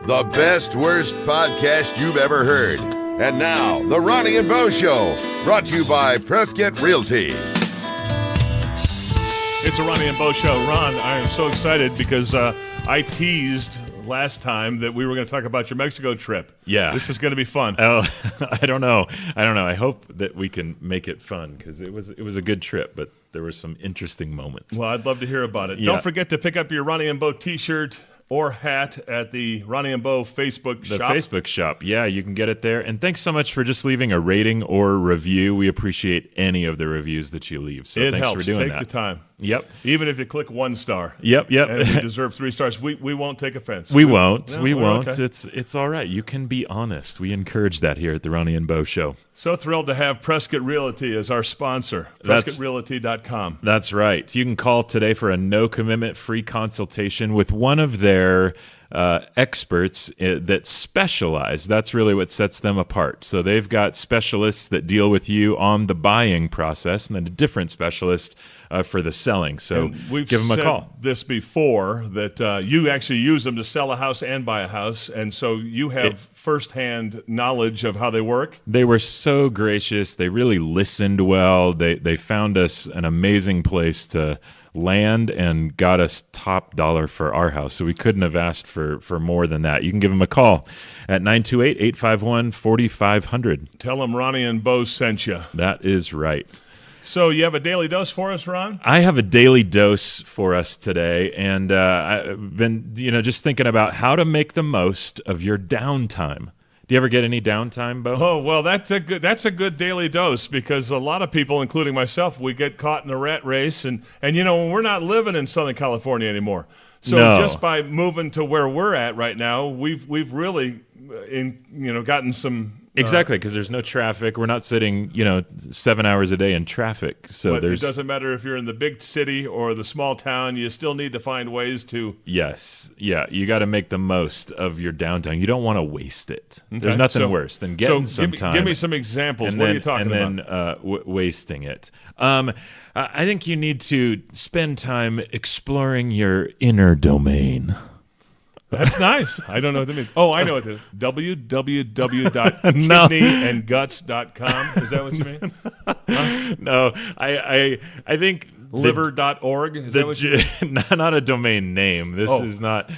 the best worst podcast you've ever heard. And now, the Ronnie and Bo Show, brought to you by Prescott Realty. It's the Ronnie and Bo Show. Ron, I am so excited because I teased last time that we were going to talk about your Mexico trip. Yeah. This is going to be fun. Oh, I don't know. I hope that we can make it fun because it was a good trip, but there were some interesting moments. Well, I'd love to hear about it. Yeah. Don't forget to pick up your Ronnie and Bo t-shirt or hat at the Ronnie and Bo Facebook shop. The Facebook shop. Yeah, you can get it there. And thanks so much for just leaving a rating or review. We appreciate any of the reviews that you leave. So it thanks helps. for doing Take that. the time. Yep. Even if you click 1 star. Yep. And if you deserve 3 stars, we won't take offense. We won't. No, we won't. okay. It's all right. You can be honest. We encourage that here at the Ronnie and Bo Show. So thrilled to have Prescott Realty as our sponsor. PrescottRealty.com. That's right. You can call today for a no-commitment free consultation with one of their experts that specialize. That's really what sets them apart. So they've got specialists that deal with you on the buying process and then a different specialist for the selling. So we've give them a call. This before that you actually use them to sell a house and buy a house, and so you have firsthand knowledge of how they work. They were so gracious. They really listened well. They found us an amazing place to land and got us top dollar for our house. So we couldn't have asked for more than that. You can give them a call at 928-851-4500. Tell them Ronnie and Bo sent you. That is right. So you have a daily dose for us, Ron? I have a daily dose for us today, and I've been just thinking about how to make the most of your downtime. Do you ever get any downtime, Bo? Oh, well, that's a good daily dose because a lot of people, including myself, we get caught in the rat race, and we're not living in Southern California anymore. So just by moving to where we're at right now, we've really gotten some. Exactly, because there's no traffic. We're not sitting, 7 hours a day in traffic. So but it doesn't matter if you're in the big city or the small town. You still need to find ways to. Yes, yeah. You got to make the most of your downtime. You don't want to waste it. Okay. There's nothing worse than getting some time. Give me some examples. What are you talking about? Wasting it. I think you need to spend time exploring your inner domain. That's nice. I don't know what that means. Oh, I know what it is. www.kidneyandguts.com. Is that what you mean? Huh? No, I think liver.org. Is that what you mean? Not a domain name. This is not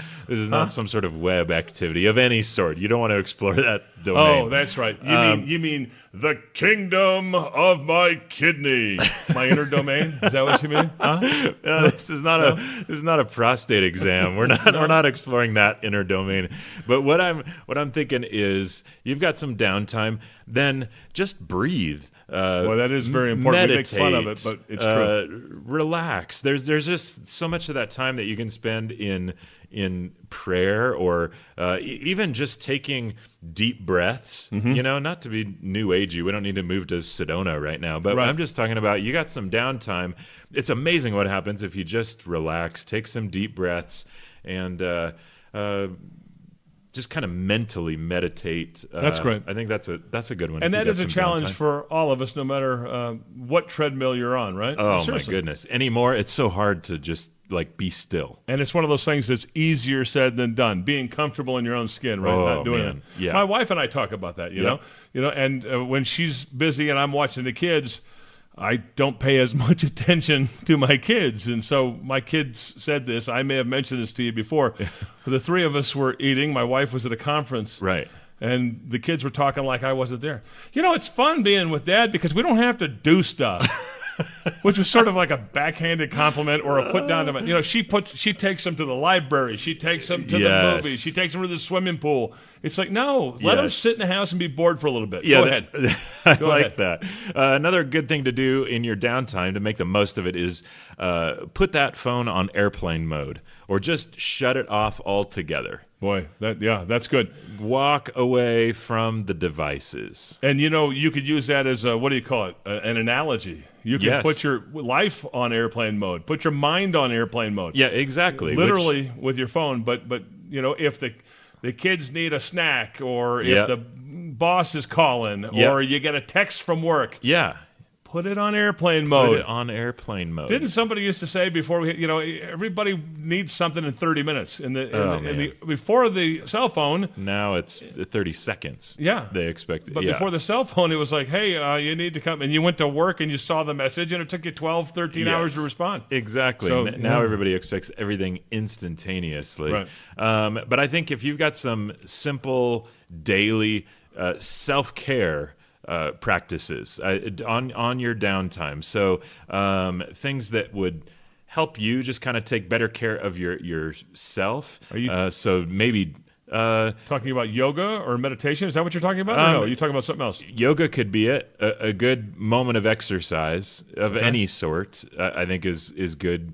some sort of web activity of any sort. You don't want to explore that domain. Oh, that's right. You mean the kingdom of my kidney, my inner domain? Is that what you mean? Huh? No, this is not a prostate exam. We're not exploring that inner domain. But what I'm thinking is you've got some downtime, then just breathe. Well, that is very important. Meditate, we make fun of it, but it's true. Relax. There's just so much of that time that you can spend in prayer or even just taking deep breaths. Mm-hmm. Not to be new agey. We don't need to move to Sedona right now. But I'm just talking about you got some downtime. It's amazing what happens if you just relax, take some deep breaths, and just kind of mentally meditate. That's great. I think that's a good one. And that is a challenge for all of us, no matter what treadmill you're on, right? Oh, seriously. My goodness. Anymore, it's so hard to just be still. And it's one of those things that's easier said than done. Being comfortable in your own skin, right? Not doing it. Yeah. My wife and I talk about that, you know, and when she's busy and I'm watching the kids, I don't pay as much attention to my kids. And so my kids said this. I may have mentioned this to you before. The 3 of us were eating. My wife was at a conference. Right. And the kids were talking like I wasn't there. It's fun being with Dad because we don't have to do stuff. Which was sort of like a backhanded compliment or a put down to my, she takes them to the library. She takes them to the movies. She takes them to the swimming pool. It's like, no, let them sit in the house and be bored for a little bit. Yeah, Go ahead. I like that. Another good thing to do in your downtime to make the most of it is put that phone on airplane mode or just shut it off altogether. Boy, that's good. Walk away from the devices. And, you could use that as what do you call it? An analogy. You can put your life on airplane mode. Put your mind on airplane mode. Yeah, exactly. Literally with your phone. But if the kids need a snack or if the boss is calling or you get a text from work. Yeah. Put it on airplane mode. Put it on airplane mode. Didn't somebody used to say before everybody needs something in 30 minutes before the cell phone? Now it's 30 seconds. Yeah, they expect it. But before the cell phone, it was like, hey, you need to come, and you went to work and you saw the message, and it took you 12, 13 hours to respond. Exactly. So, now everybody expects everything instantaneously. Right. But I think if you've got some simple daily self-care practices on your downtime. So things that would help you just kind of take better care of yourself. Are you so maybe talking about yoga or meditation? Is that what you're talking about? Or no, you're talking about something else. Yoga could be it. A good moment of exercise of any sort, I think, is good.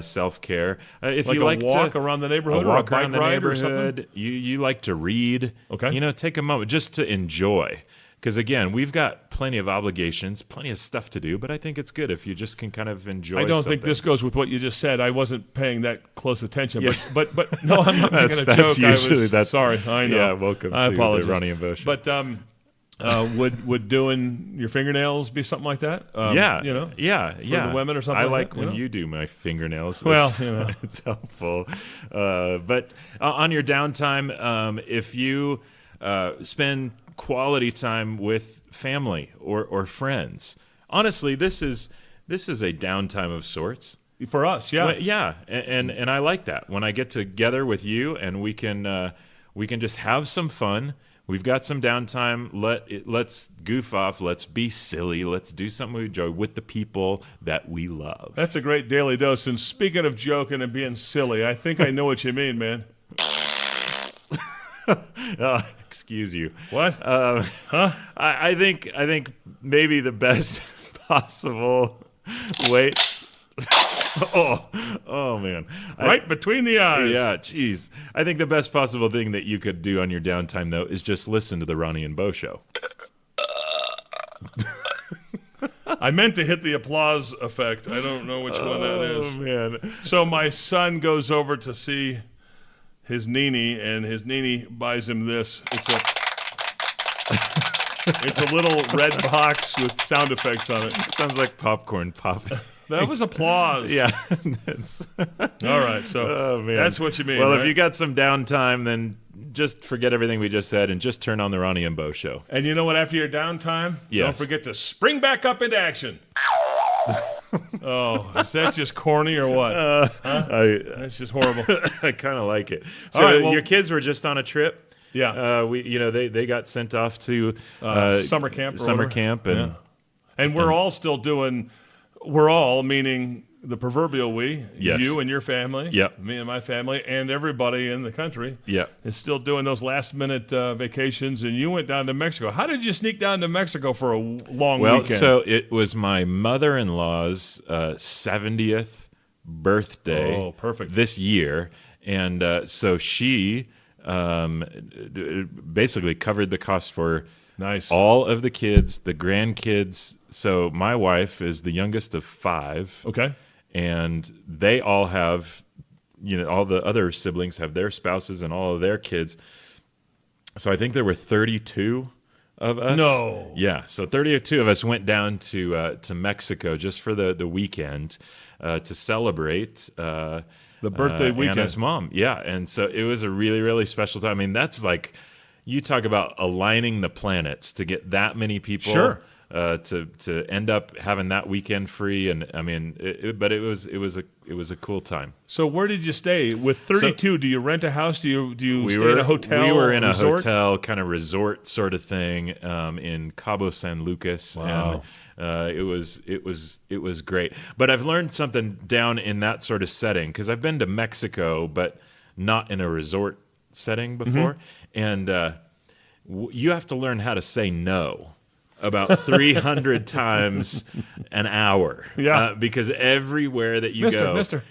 Self-care. If like you like a walk to around the neighborhood, walk or a around bike the ride or neighborhood, something? you like to read. Okay. Take a moment just to enjoy. Because again, we've got plenty of obligations, plenty of stuff to do, but I think it's good if you just can kind of enjoy. I don't something. think this goes with what you just said. I wasn't paying that close attention. Yeah. But no, I'm not making a that's joke. Usually sorry. I know. Yeah, welcome I to apologize. the Ronnie and Bo Show. But would doing your fingernails be something like that? Yeah. For the women or something. I like like when you do my fingernails. Well, it's helpful. But on your downtime, if you spend quality time with family or friends, honestly, this is a downtime of sorts for us. Yeah, well, yeah, and I like that when I get together with you and we can just have some fun. We've got some downtime. Let's goof off. Let's be silly. Let's do something we enjoy with the people that we love. That's a great daily dose. And speaking of joking and being silly, I think I know what you mean, man. Excuse you. What? I think maybe the best possible way. Oh man! Right between the eyes. Yeah, geez. I think the best possible thing that you could do on your downtime, though, is just listen to the Ronnie and Bo Show. I meant to hit the applause effect. I don't know which one that is. Oh man! So my son goes over to see his Nini, and his Nini buys him this. It's a little red box with sound effects on it. It sounds like popcorn popping. That was applause. Yeah. All right, so that's what you mean. Well, right? if you got some downtime, then just forget everything we just said and just turn on the Ronnie and Bo Show. And you know what? After your downtime, don't forget to spring back up into action. Oh, is that just corny or what? That's just horrible. I kind of like it. So your kids were just on a trip. Yeah. They got sent off to summer camp. And we're all still doing. We're all, meaning the proverbial we, you and your family, me and my family, and everybody in the country, is still doing those last-minute vacations. And you went down to Mexico. How did you sneak down to Mexico for a long weekend? So it was my mother-in-law's 70th birthday. Oh, perfect. This year, and so she basically covered the cost for. Nice. All of the kids, the grandkids. So my wife is the youngest of 5. Okay. And they all have, all the other siblings have their spouses and all of their kids. So I think there were 32 of us. No. Yeah. So 32 of us went down to Mexico just for the weekend to celebrate the birthday weekend. Anna's mom. Yeah. And so it was a really, really special time. I mean, that's like. You talk about aligning the planets to get that many people to end up having that weekend free, and I mean, it was a cool time. So where did you stay with 32? Do you rent a house? Do you stay in a hotel? We were in a resort? hotel kind of resort sort of thing in Cabo San Lucas. Wow. And it was great. But I've learned something down in that sort of setting because I've been to Mexico, but not in a resort setting before, and you have to learn how to say no about 300 times an hour. Because everywhere that you go, Mister.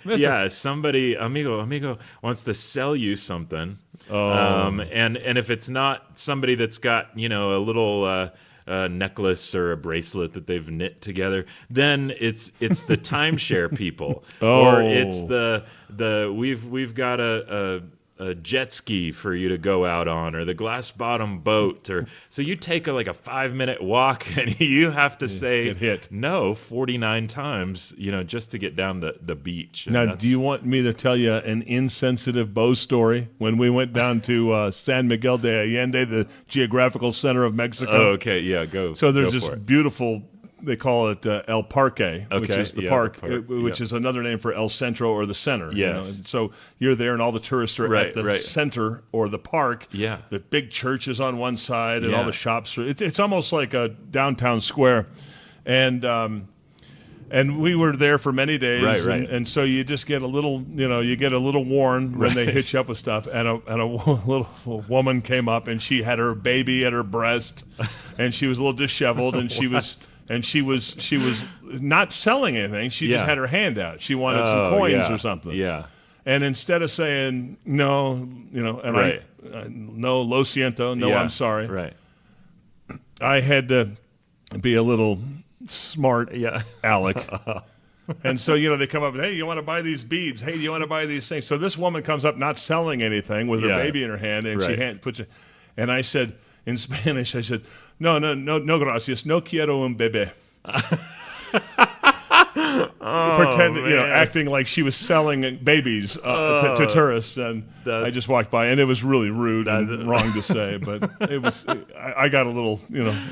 Somebody, amigo wants to sell you something. And if it's not somebody that's got a little necklace or a bracelet that they've knit together, then it's the timeshare people, or it's the we've got a jet ski for you to go out on, or the glass bottom boat, or so you take like a 5-minute walk and you have to say get hit. no 49 times, just to get down the beach. And Now, do you want me to tell you an insensitive Bo story? When we went down to San Miguel de Allende, the geographical center of Mexico. Oh, okay, yeah, go. So there's go this for it. beautiful, they call it El Parque, which Okay, is the yeah, park, the park, which yeah. is another name for El Centro or the center. Yes. And so you're there and all the tourists are Right, at the right. center or the park. Yeah. The big church is on one side and Yeah. all the shops. It's almost like a downtown square. And we were there for many days, Right. And so you just get a little, worn when they hit you up with stuff. And a little woman came up, and she had her baby at her breast, and she was a little disheveled, and she was not selling anything. She just Yeah. had her hand out. She wanted some coins yeah. or something. Yeah. And instead of saying no, and Right. no, lo siento, no, Yeah. I'm sorry. Right. I had to be a little smart Yeah. Alec. And so, they come up and, hey, you want to buy these beads? Hey, do you want to buy these things? So this woman comes up not selling anything with her Yeah. baby in her hand, and Right. puts it. And I said, in Spanish, I said, no, gracias, no quiero un bebé. Acting like she was selling babies to tourists, and I just walked by, and it was really rude and wrong to say, but it was. I got a little,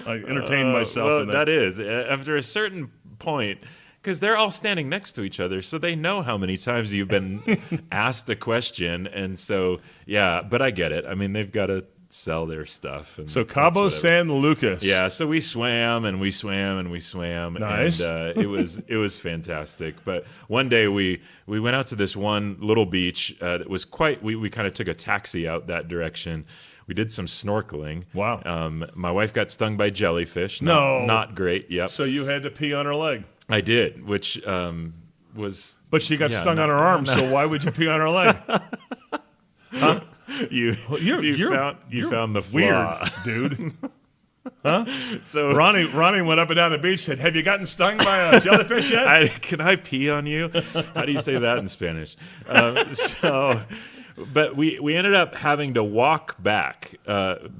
I entertained myself. Well, in that is after a certain point, because they're all standing next to each other, so they know how many times you've been asked a question, and so yeah. But I get it. I mean, they've got to sell their stuff. And So Cabo that's whatever. San Lucas. Yeah, so we swam and we swam and we swam. Nice. And it was fantastic. But one day we went out to this one little beach. That was we kind of took a taxi out that direction. We did some snorkeling. Wow. My wife got stung by jellyfish. No. Not great. Yep. So you had to pee on her leg. I did, which was... But she got Yeah, stung no, on her arm, so why would you pee on her leg? Huh? You found the flaw. Weird, dude. So Ronnie went up and down the beach, said, have you gotten stung by a jellyfish yet? Can I pee on you? How do you say that in Spanish? But we ended up having to walk back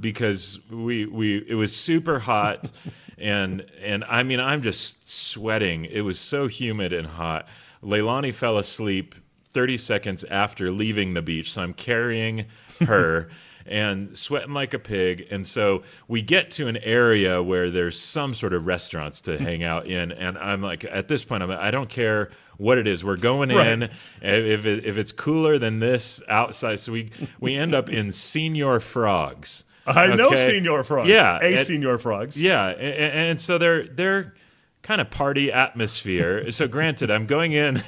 because it was super hot, and I mean I'm just sweating. It was so humid and hot. Leilani fell asleep 30 seconds after leaving the beach, so I'm carrying her and sweating like a pig. And so we get to an area where there's some sort of restaurants to hang out in, and I'm like, at this point, I don't care what it is. We're going in. If it's cooler than this outside, so we end up in Señor Frogs. I know Señor Frogs. Yeah, Señor Frogs. Yeah, and so they're kind of party atmosphere. So granted, I'm going in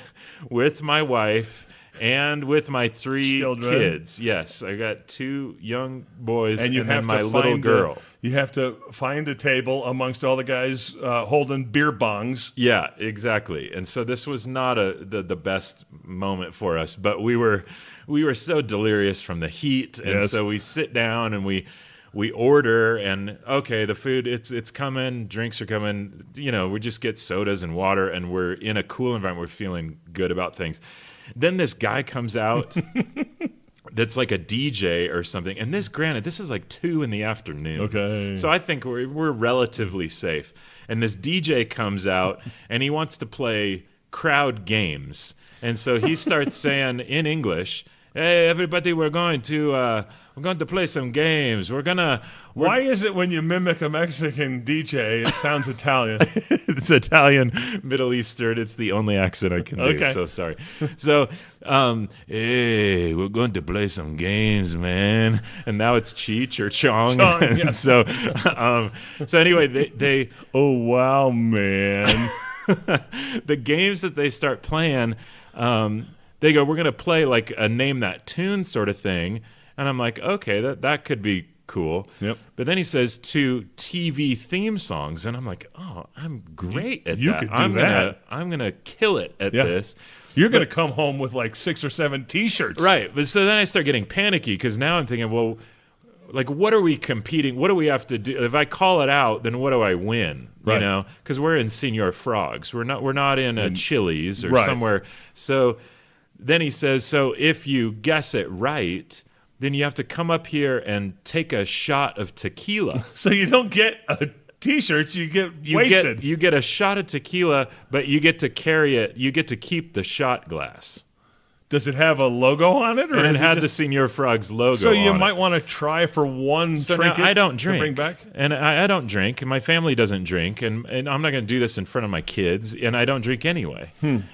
with my wife and with my 3 Children. kids. Yes, I got 2 young boys And you and have then my to little find girl. You have to find a table amongst all the guys holding beer bongs. Yeah, exactly. And so this was not the best moment for us, but we were so delirious from the heat, and Yes. so we sit down and we order, and okay, the food it's coming, drinks are coming. We just get sodas and water, and we're in a cool environment. We're feeling good about things. Then this guy comes out. That's like a DJ or something. And this is like 2 p.m. Okay. So I think we're relatively safe. And this DJ comes out and he wants to play crowd games. And so he starts saying in English, "Hey, everybody, we're going to play some games. Why is it when you mimic a Mexican DJ, it sounds Italian? It's Italian, Middle Eastern. It's the only accent I can do. Okay. So sorry. So, hey, we're going to play some games, man. And now it's Cheech or Chong. Chong, yeah. So anyway, they Oh, wow, man. the games that they start playing, they go, we're going to play like a name that tune sort of thing. And I'm like, okay, that could be cool. Yep. But then he says 2 TV theme songs, and I'm like, oh, I'm great at You that. could do that. I'm gonna kill it at Yeah. this. You're going to come home with like 6 or 7 T-shirts. Right. But so then I start getting panicky because now I'm thinking, well, like, what are we competing? What do we have to do? If I call it out, then what do I win? Right. You know, because we're in Señor Frogs. We're not in a Chili's or Right. somewhere. So then he says, so if you guess it right, then you have to come up here and take a shot of tequila. So you don't get a T-shirt, you get wasted. You get a shot of tequila, but you get to carry it. You get to keep the shot glass. Does it have a logo on it? Or And it had the Senior Frogs logo So you on might it. want to try for one So trinket now I don't drink. to bring back? And I don't drink, and my family doesn't drink, and I'm not going to do this in front of my kids, and I don't drink anyway.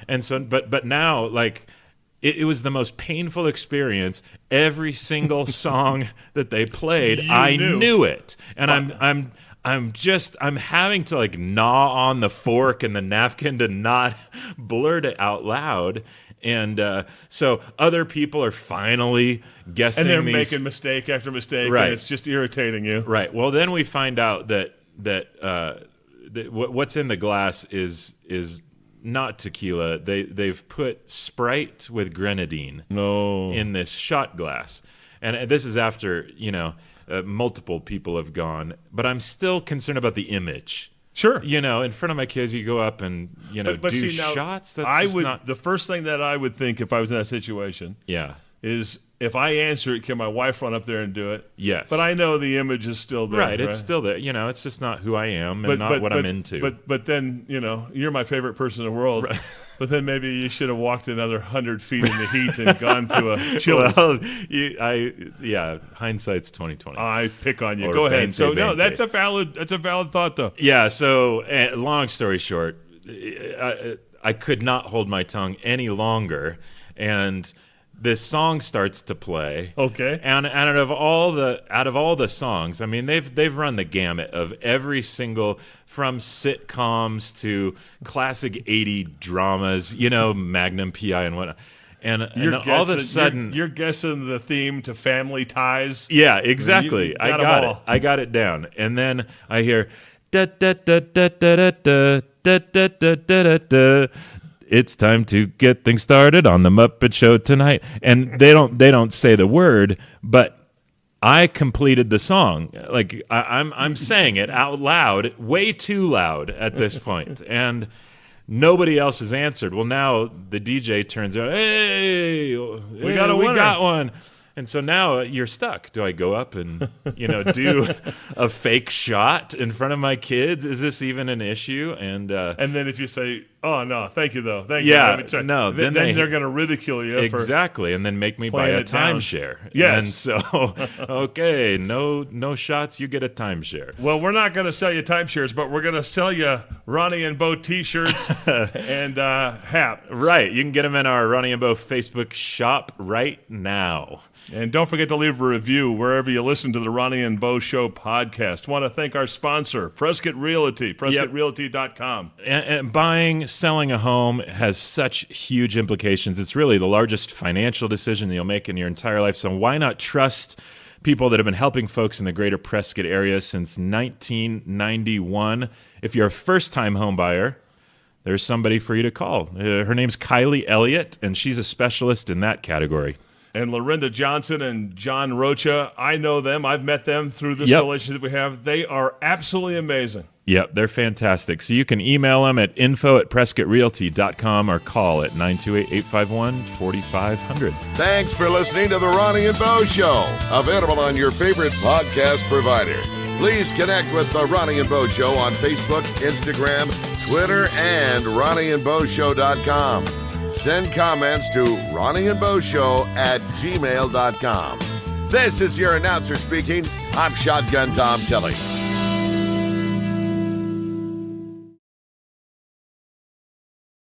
And so, but now, like, it was the most painful experience. Every single song that they played, I knew it, and I'm having to like gnaw on the fork and the napkin to not blurt it out loud. And so other people are finally guessing, and they're making mistake after mistake, Right. and it's just irritating you. Right. Well, then we find out that what's in the glass is not tequila. They've put Sprite with grenadine in this shot glass, and this is after multiple people have gone. But I'm still concerned about the image. Sure. In front of my kids, you go up and But do see, now, shots. That's the first thing that I would think if I was in that situation, Yeah. is if I answer it, can my wife run up there and do it? Yes. But I know the image is still there. Right. It's still there. It's just not who I am and not what I'm into. But then you're my favorite person in the world. Right. But then maybe you should have walked another 100 feet in the heat and gone to a Chili's. Well, hindsight's 20/20. I pick on you. Or Go ahead. Bente, So no, Bente. that's a valid thought though. Yeah. So long story short, I could not hold my tongue any longer, and this song starts to play. Okay. And out of all the songs, I mean, they've run the gamut of every single, from sitcoms to classic 80 dramas, Magnum PI and whatnot. And all of a sudden, you're guessing the theme to Family Ties. yeah, exactly. I got it. I got it down. And then I hear da da da da da da da da da da da. It's time to get things started on the Muppet Show tonight. And they don't say the word, but I completed the song. Like I'm saying it out loud, way too loud at this point. And nobody else has answered. Well, now the DJ turns around, hey, we got one. And so now you're stuck. Do I go up and do a fake shot in front of my kids? Is this even an issue? And then if you say, "Oh no, thank you though, thank you," no, then they're going to ridicule you exactly, and then make me buy a timeshare. Yes. And so okay, no shots. You get a timeshare. Well, we're not going to sell you timeshares, but we're going to sell you Ronnie and Bo T-shirts and hats. Right, you can get them in our Ronnie and Bo Facebook shop right now. And don't forget to leave a review wherever you listen to the Ronnie and Bo Show podcast. Want to thank our sponsor, Prescott Realty, PrescottRealty.com. And selling a home has such huge implications. It's really the largest financial decision that you'll make in your entire life. So why not trust people that have been helping folks in the greater Prescott area since 1991? If you're a first-time home buyer, there's somebody for you to call. Her name's Kylie Elliott, and she's a specialist in that category. And Lorinda Johnson and John Rocha, I know them. I've met them through this relationship we have. They are absolutely amazing. Yep, they're fantastic. So you can email them at info@PrescottRealty.com or call at 928-851-4500. Thanks for listening to the Ronnie and Bo Show, available on your favorite podcast provider. Please connect with the Ronnie and Bo Show on Facebook, Instagram, Twitter, and RonnieandBoShow.com. Send comments to RonnieandBoShow@gmail.com. This is your announcer speaking. I'm Shotgun Tom Kelly.